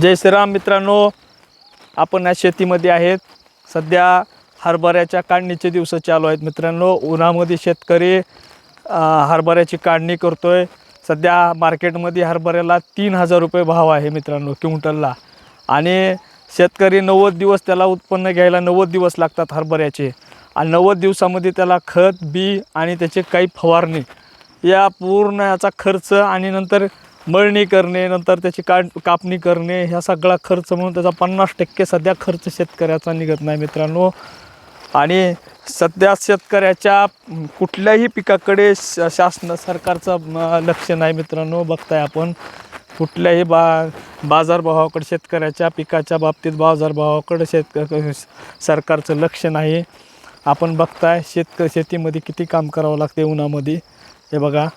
जय श्रीराम मित्रांनो, आपण या शेतीमध्ये आहेत. सध्या हरभऱ्याच्या काढणीचे दिवस चालू आहेत मित्रांनो. उन्हामध्ये शेतकरी हरभऱ्याची काढणी करतोय. सध्या मार्केटमध्ये हरभऱ्याला 3000 रुपये भाव आहे मित्रांनो क्विंटलला. आणि शेतकरी 90 दिवस त्याला उत्पन्न घ्यायला 90 दिवस लागतात हरभऱ्याचे. आणि 90 दिवसामध्ये त्याला खत बी आणि त्याचे काही फवारणी या पूर्ण याचा खर्च आणि नंतर मळणी करणे, नंतर त्याची कापणी करणे, ह्या सगळा खर्च म्हणून त्याचा 50% सध्या खर्च शेतकऱ्याचा निघत नाही मित्रांनो. आणि सध्या शेतकऱ्याच्या कुठल्याही पिकाकडे शासन सरकारचं लक्ष नाही मित्रांनो. बघताय आपण कुठल्याही बाजारभावाकडे शेतकऱ्याच्या पिकाच्या बाबतीत बाजारभावाकडे सरकारचं लक्ष नाही. आपण बघताय शेतीमध्ये किती काम करावं लागते उन्हामध्ये. हे बघा